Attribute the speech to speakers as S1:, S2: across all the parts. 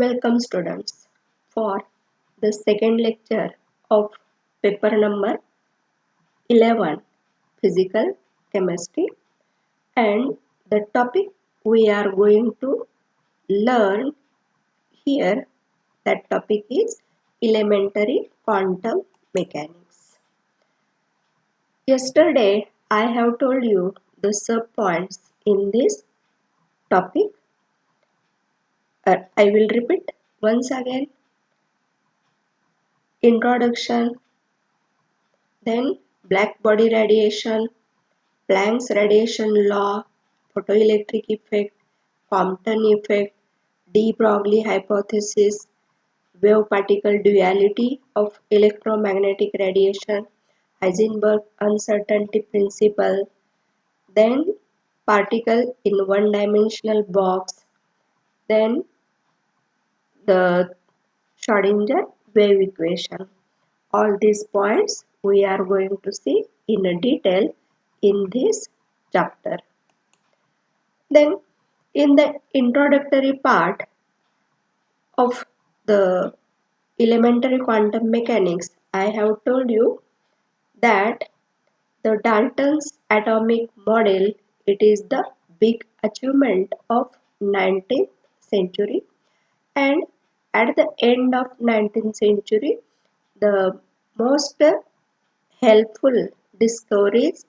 S1: Welcome students for the second lecture of paper number 11 Physical Chemistry, and the topic we are going to learn here, that topic is elementary quantum mechanics. Yesterday I have told you the subpoints in this topic. I will repeat once again. Introduction, then black body radiation, Planck's radiation law, photoelectric effect, Compton effect, de Broglie hypothesis, wave-particle duality of electromagnetic radiation, Heisenberg uncertainty principle, then particle in one-dimensional box, then the Schrödinger wave equation. All these points we are going to see in a detail in this chapter. Then in the introductory part of the elementary quantum mechanics, I have told you that the Dalton's atomic model, it is the big achievement of 19th century, and at the end of 19th century the most helpful discoveries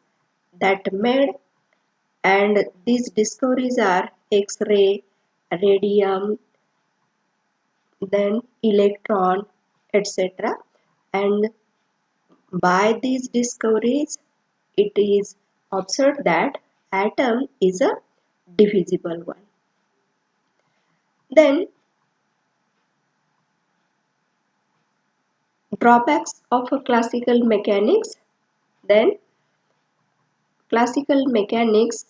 S1: that made, and these discoveries are X-ray, radium, then electron, etc. And by these discoveries it is observed that atom is a divisible one. Then drawbacks of classical mechanics. Then classical mechanics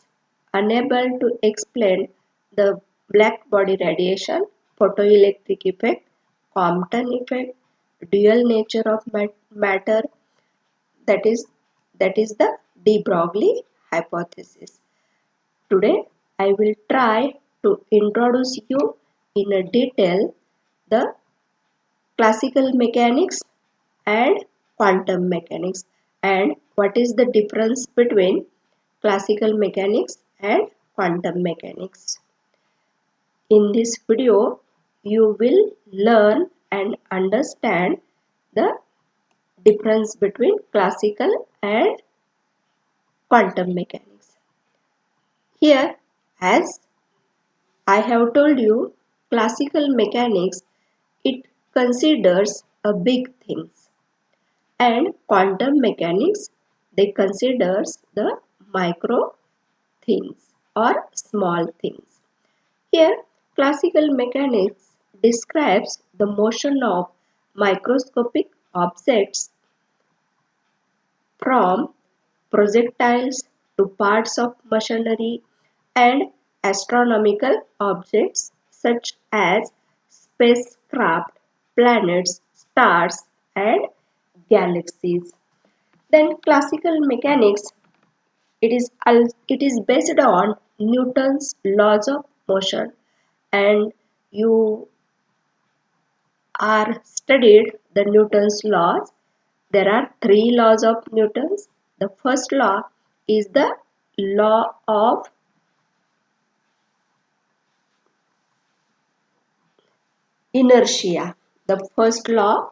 S1: unable to explain the black body radiation, photoelectric effect, Compton effect, dual nature of matter, that is the de Broglie hypothesis. Today I will try to introduce you in a detail the classical mechanics and quantum mechanics, and what is the difference between classical mechanics and quantum mechanics. In this video you will learn and understand the difference between classical and quantum mechanics. Here, as I have told you, classical mechanics, it considers a big things, and quantum mechanics, they considers the micro things or small things. Here, classical mechanics describes the motion of microscopic objects from projectiles to parts of machinery and astronomical objects such as spacecraft, planets, stars, and galaxies. Then classical mechanics, it is based on Newton's laws of motion, and you are studied the Newton's laws. There are three laws of Newton's. The first law is the law of inertia. The first law,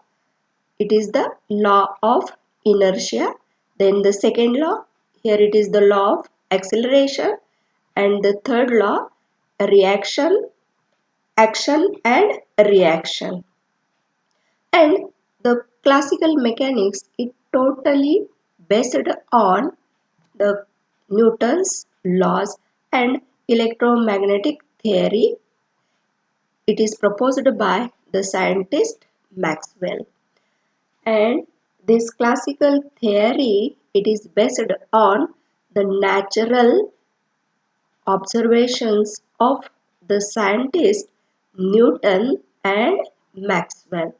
S1: it is the law of inertia. Then the second law, here it is the law of acceleration, and the third law, reaction, action and reaction. And the classical mechanics is totally based on the Newton's laws and electromagnetic theory. It is proposed by the scientist Maxwell. And this classical theory, it is based on the natural observations of the scientists Newton and Maxwell.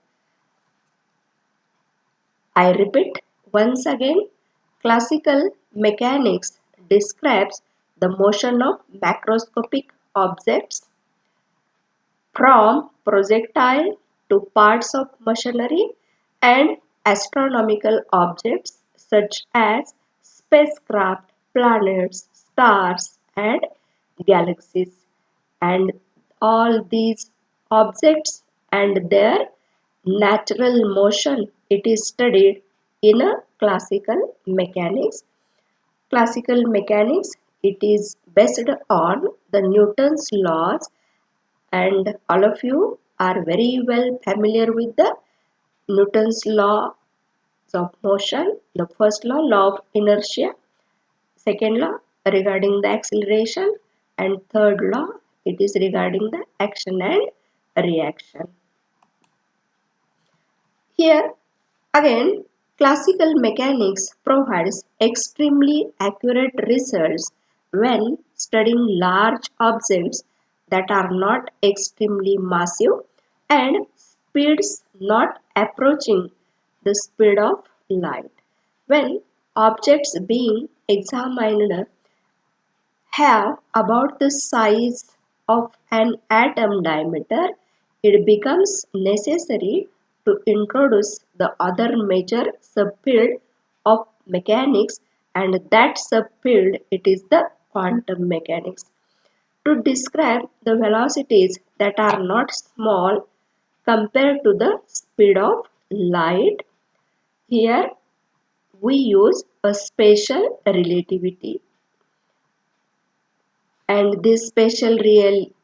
S1: I repeat once again, classical mechanics describes the motion of macroscopic objects from projectile to parts of machinery and astronomical objects such as spacecraft, planets, stars, and galaxies. And all these objects and their natural motion, it is studied in a classical mechanics. Classical mechanics, it is based on the Newton's laws, and all of you are very well familiar with the Newton's law of motion. The first law, law of inertia; second law regarding the acceleration; and third law, it is regarding the action and reaction. Here again, classical mechanics provides extremely accurate results when studying large objects that are not extremely massive and speeds not approaching the speed of light. When objects being examined have about the size of an atom diameter, it becomes necessary to introduce the other major subfield of mechanics, and that subfield, it is the quantum mechanics. To describe the velocities that are not small compared to the speed of light, here we use a special relativity, and this special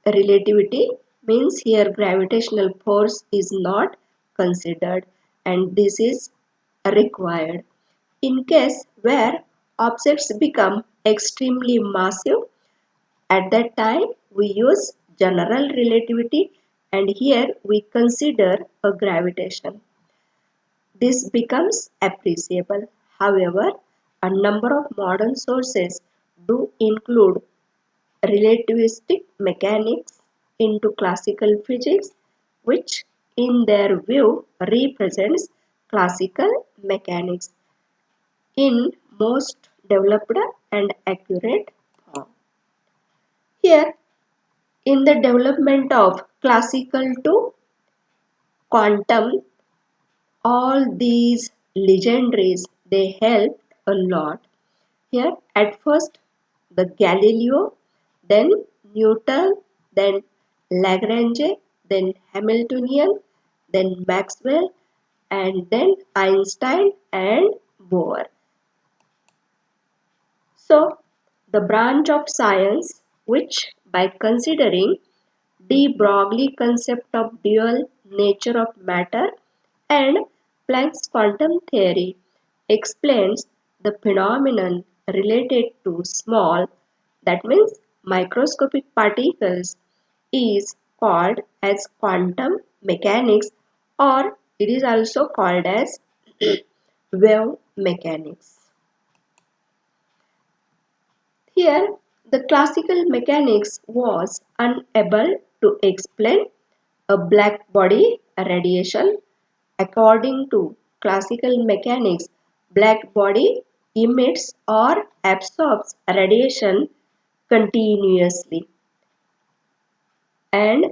S1: relativity means here gravitational force is not considered, and this is required in case where objects become extremely massive. At that time we use general relativity, and here we consider a gravitation. This becomes appreciable. However, a number of modern sources do include relativistic mechanics into classical physics, which in their view represents classical mechanics in most developed and accurate form. Here, in the development of classical to quantum, all these legendaries, they helped a lot. Here, at first, the Galileo, then Newton, then Lagrange, then Hamiltonian, then Maxwell, and then Einstein and Bohr. So, the branch of science which, by considering de Broglie concept of dual nature of matter and Planck's quantum theory, explains the phenomenon related to small, that means microscopic particles, is called as quantum mechanics, or it is also called as wave mechanics. Here, the classical mechanics was unable to explain a black body radiation. According to classical mechanics, black body emits or absorbs radiation continuously, and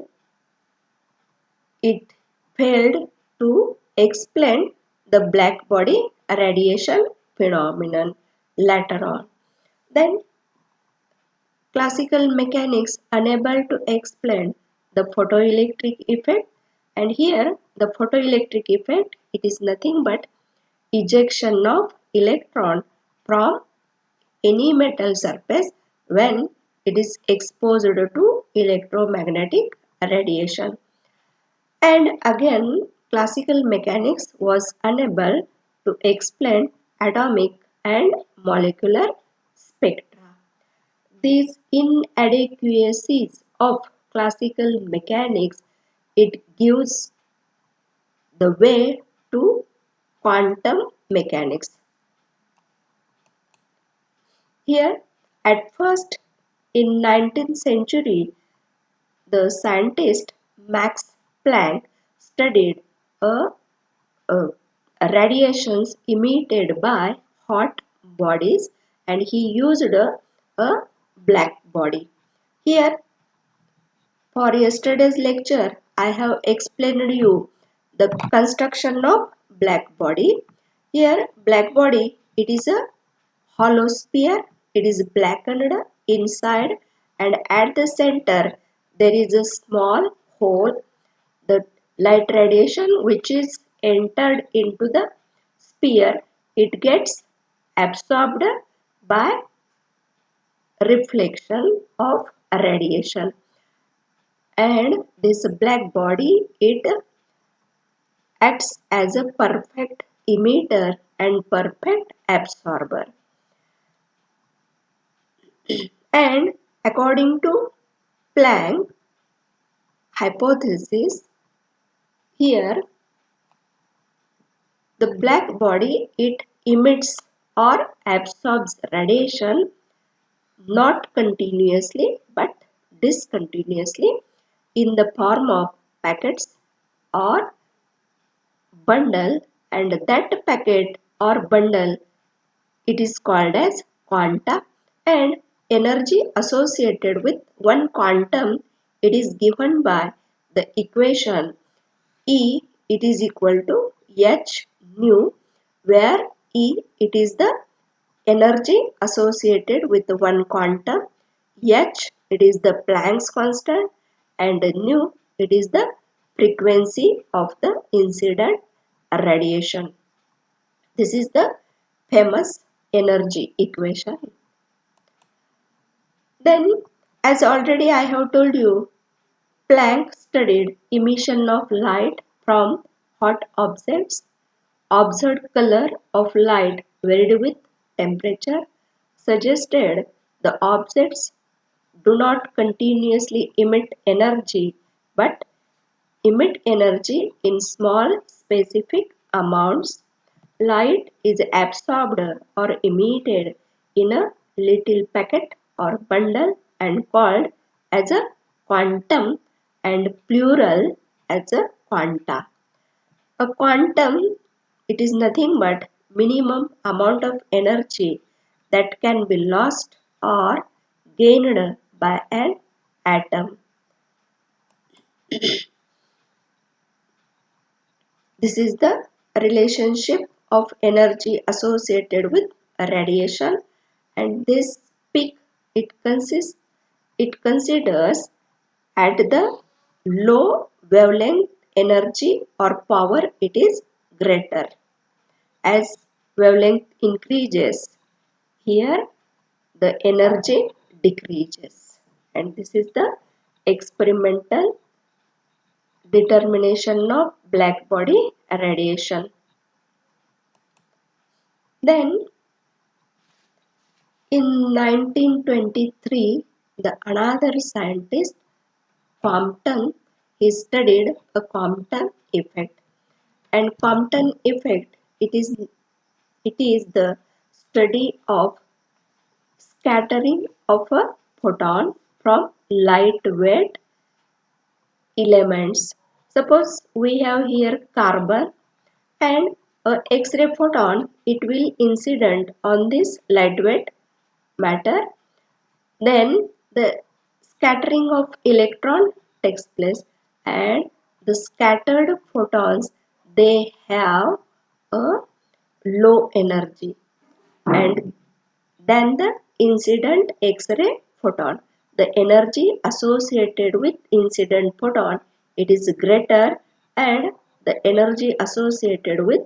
S1: it failed to explain the black body radiation phenomenon later on. Then classical mechanics unable to explain the photoelectric effect, and here the photoelectric effect, it is nothing but ejection of electron from any metal surface when it is exposed to electromagnetic radiation. And again, classical mechanics was unable to explain atomic and molecular spectra. These inadequacies of classical mechanics, it gives the way to quantum mechanics. Here, at first, in 19th century, the scientist Max Planck studied a radiations emitted by hot bodies, and he used a black body. Here For yesterday's lecture, I have explained you the construction of black body. Here, black body, it is a hollow sphere. It is blackened inside, and at the center there is a small hole. The light radiation which is entered into the sphere, it gets absorbed by reflection of radiation, and this black body, it acts as a perfect emitter and perfect absorber. And according to Planck hypothesis, here the black body, it emits or absorbs radiation not continuously but discontinuously in the form of packets or bundle, and that packet or bundle, it is called as quanta, and energy associated with one quantum, it is given by the equation E, it is equal to h nu, where E, it is the energy associated with one quantum, h, it is the Planck's constant, and nu, it is the frequency of the incident radiation. This is the famous energy equation. Then, as already I have told you, Planck studied emission of light from hot objects. Observed color of light varied with temperature, suggested the objects do not continuously emit energy but emit energy in small specific amounts. Light is absorbed or emitted in a little packet or bundle and called as a quantum, and plural as a quanta. A quantum, it is nothing but minimum amount of energy that can be lost or gained by an atom. This is the relationship of energy associated with radiation, and this peak, it considers at the low wavelength energy or power, it is greater. As wavelength increases, here the energy decreases, and this is the experimental determination of black body radiation. Then in 1923, the another scientist, Compton, he studied a Compton effect, and Compton effect, it is the study of scattering of a photon from lightweight elements. Suppose we have here carbon, and a X-ray photon, it will incident on this lightweight matter. Then the scattering of electron takes place, and the scattered photons, they have a low energy, and than the incident X-ray photon. The energy associated with incident photon, it is greater, and the energy associated with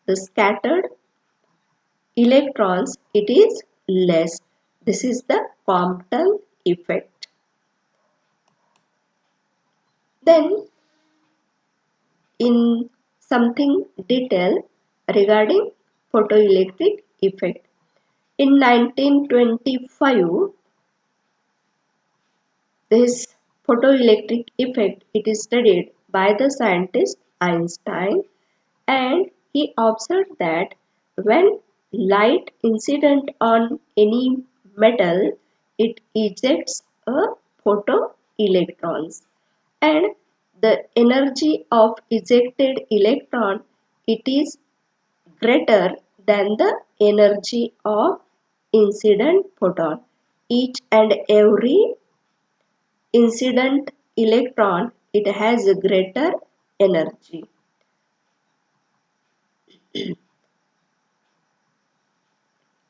S1: the scattered electrons, it is less. This is the Compton effect. Then in something detail regarding photoelectric effect. In 1925, this photoelectric effect, it is studied by the scientist Einstein, and he observed that when light incident on any metal, it ejects a photoelectrons, and the energy of ejected electron, it is greater than the energy of incident photon. Each and every incident electron, it has a greater energy.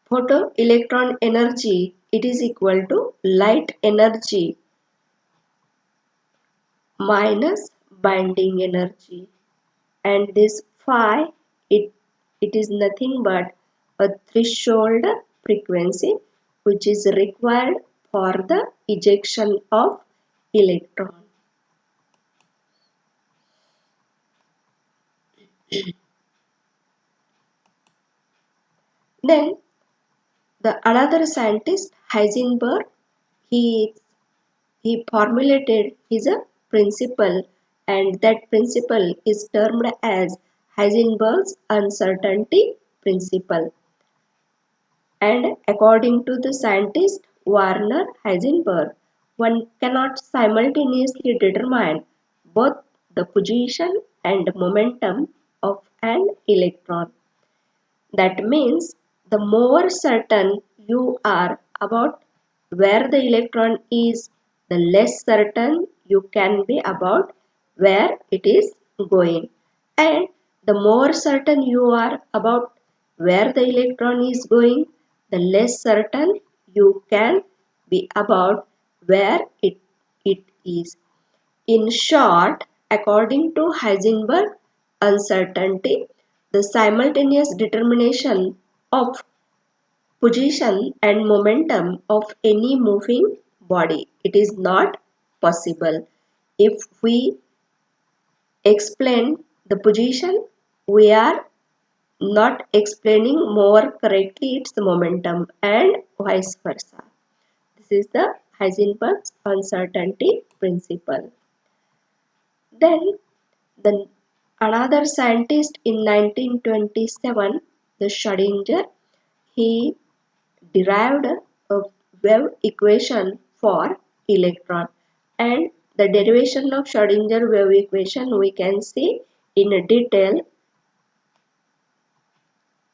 S1: Photoelectron energy, it is equal to light energy minus binding energy, and this phi, it is nothing but a threshold frequency which is required for the ejection of electron. Then the another scientist Heisenberg, he he formulated his principle, and that principle is termed as Heisenberg's uncertainty principle. And according to the scientist Werner Heisenberg, one cannot simultaneously determine both the position and momentum of an electron. That means the more certain you are about where the electron is, the less certain you can be about where it is going. And the more certain you are about where the electron is going, the less certain you can be about where it is. In short, according to Heisenberg uncertainty, the simultaneous determination of position and momentum of any moving body, it is not possible. If we explain the position, we are not explaining more correctly its momentum, and vice versa. This is the Heisenberg's uncertainty principle. Then the another scientist in 1927, the Schrödinger, he derived a wave equation for electron, and the derivation of Schrödinger wave equation we can see in detail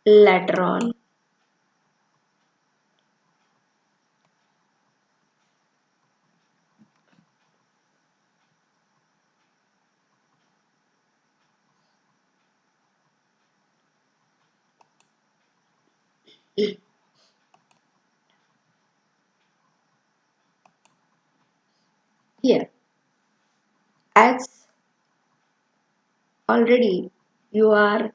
S1: later on. Here, as already you are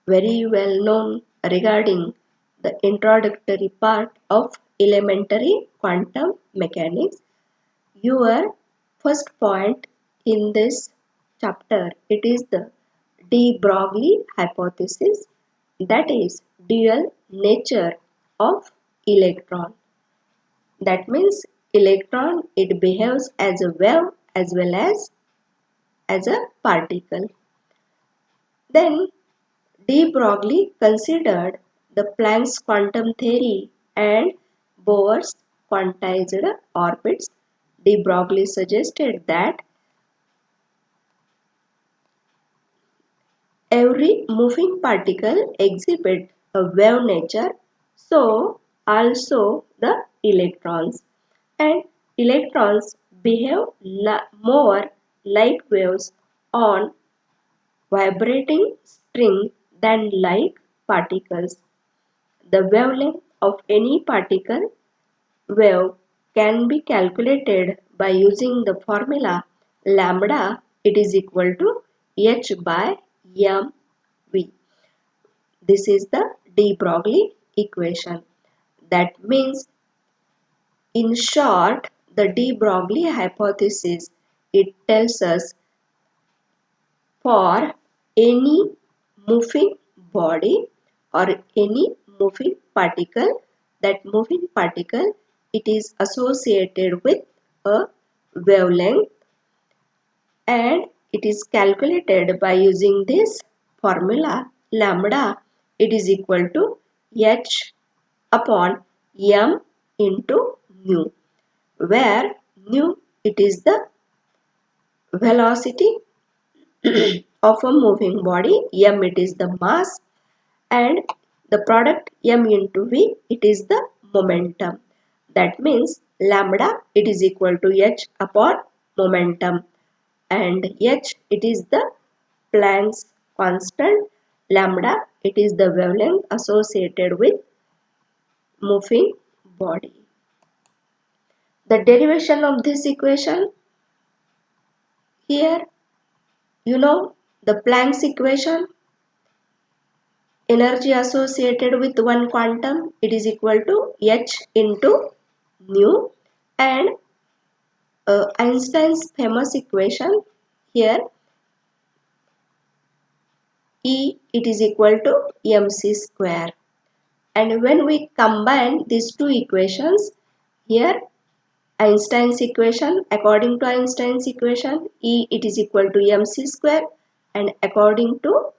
S1: very well known regarding the introductory part of elementary quantum mechanics, your first point in this chapter, it is the de Broglie hypothesis, that is dual nature of electron. That means electron, it behaves as a wave as well as a particle. Then de Broglie considered the Planck's quantum theory and Bohr's quantized orbits. De Broglie suggested that every moving particle exhibits a wave nature, so also the electrons. And electrons behave more like waves on vibrating string than like particles. The wavelength of any particle wave can be calculated by using the formula lambda, it is equal to h by mv. This is the de Broglie equation. That means, in short, the de Broglie hypothesis, it tells us for any moving body or any moving particle, that moving particle, it is associated with a wavelength, and it is calculated by using this formula lambda, it is equal to h upon m into nu, where nu, it is the velocity of a moving body, m it is the mass, and the product m into v, it is the momentum. That means lambda, it is equal to h upon momentum, and h, it is the Planck's constant, lambda, it is the wavelength associated with moving body. The derivation of this equation, here you know the Planck's equation, energy associated with one quantum, it is equal to h into nu, and Einstein's famous equation, here E, it is equal to mc square. And when we combine these two equations, here Einstein's equation, according to Einstein's equation, E, it is equal to mc square, and according to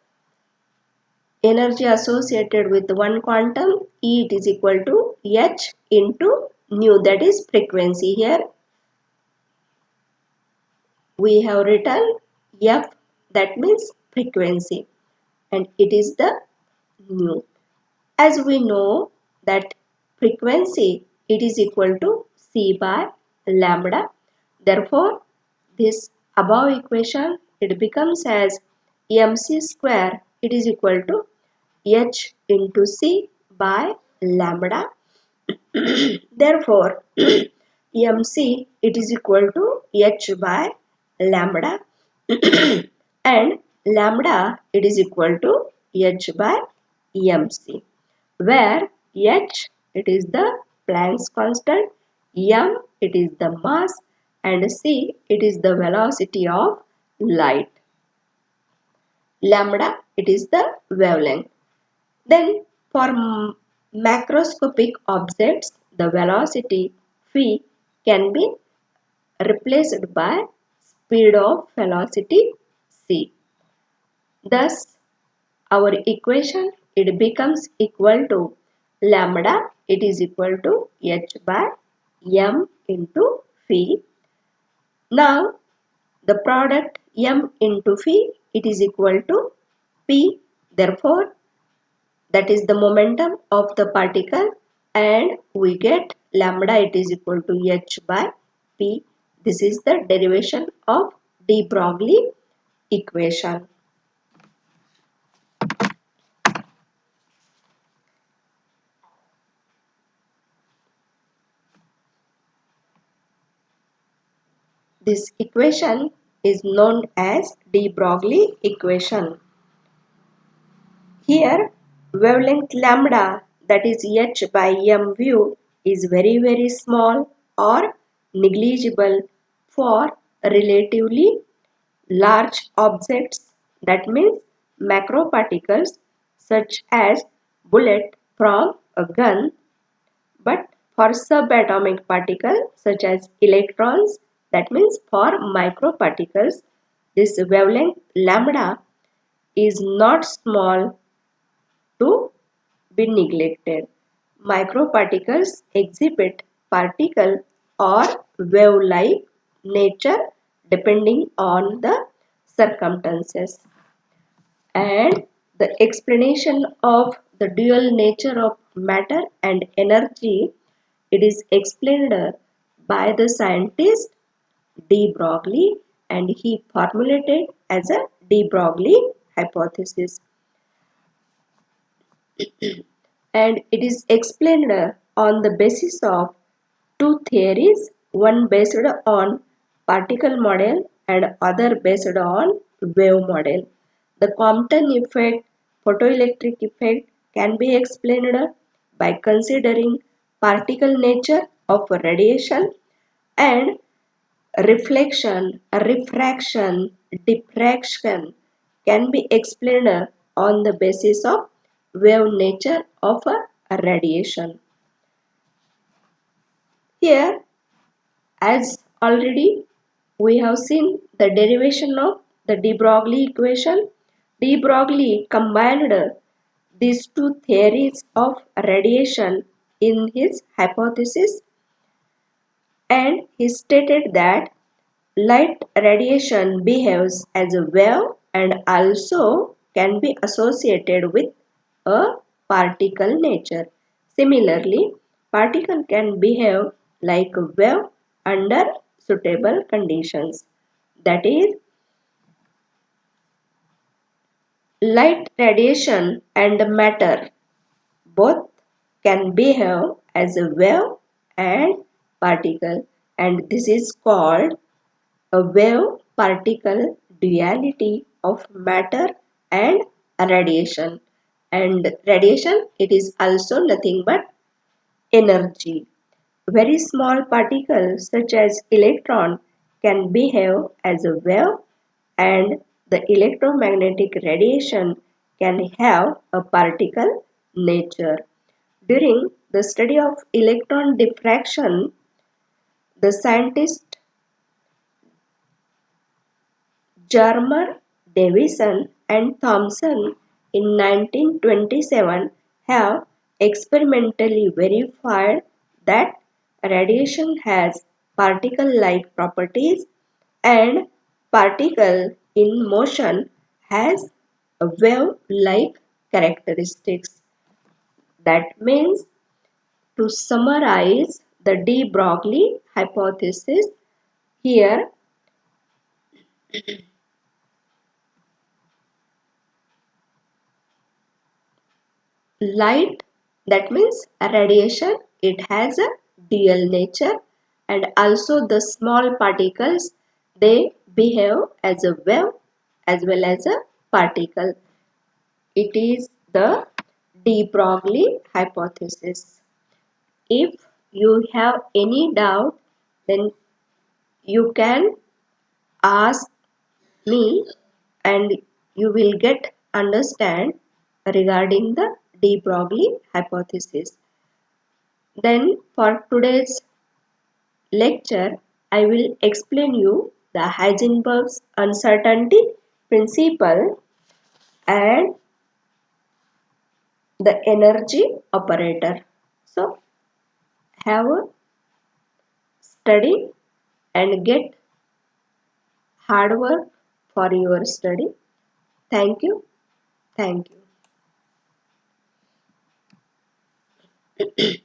S1: energy associated with one quantum, E, it is equal to h into nu, that is frequency. Here we have written f, that means frequency, and it is the nu. As we know that frequency, it is equal to c by lambda. Therefore, this above equation, it becomes as mc square, it is equal to h into c by lambda. Therefore, mc, it is equal to h by lambda, and lambda, it is equal to h by mc, where h, it is the Planck's constant, m, it is the mass, and c, it is the velocity of light. Lambda, it is the wavelength. Then for macroscopic objects, the velocity v can be replaced by speed of velocity c. Thus, our equation, it becomes equal to lambda, it is equal to h by m into phi. Now, the product m into phi, it is equal to p. Therefore, that is the momentum of the particle, and we get lambda, it is equal to h by p. This is the derivation of de Broglie equation. This equation is known as de Broglie equation. Here, wavelength lambda, that is h by m view, is very small or negligible for relatively large objects, that means macroparticles such as bullet from a gun, but for subatomic particles such as electrons, that means for microparticles, this wavelength lambda is not small to be neglected. Microparticles exhibit particle or wave-like nature depending on the circumstances. And the explanation of the dual nature of matter and energy, it is explained by the scientist de Broglie, and he formulated as a de Broglie hypothesis. And it is explained on the basis of two theories, one based on particle model and other based on wave model. The Compton effect, photoelectric effect can be explained by considering particle nature of radiation, and reflection, refraction, diffraction can be explained on the basis of wave nature of a radiation. Here, as already we have seen the derivation of the de Broglie equation, de Broglie combined these two theories of radiation in his hypothesis, and he stated that light radiation behaves as a wave and also can be associated with a particle nature. Similarly, particle can behave like a wave under suitable conditions. That is, light radiation and matter both can behave as a wave and particle, and this is called a wave particle duality of matter and radiation. And radiation, it is also nothing but energy. Very small particles such as electron can behave as a wave, and the electromagnetic radiation can have a particle nature. During the study of electron diffraction, the scientist Germer, Davison and Thomson in 1927 have experimentally verified that radiation has particle-like properties and particle in motion has a wave-like characteristics. That means, to summarize the de Broglie hypothesis, here light, that means a radiation, it has a dual nature, and also the small particles, they behave as a wave as well as a particle. It is the de Broglie hypothesis. If you have any doubt, then you can ask me and you will get understand regarding the de Broglie hypothesis. Then for today's lecture, I will explain you the Heisenberg's uncertainty principle and the energy operator. So have a study and get hard work for your study. Thank you. Thank you.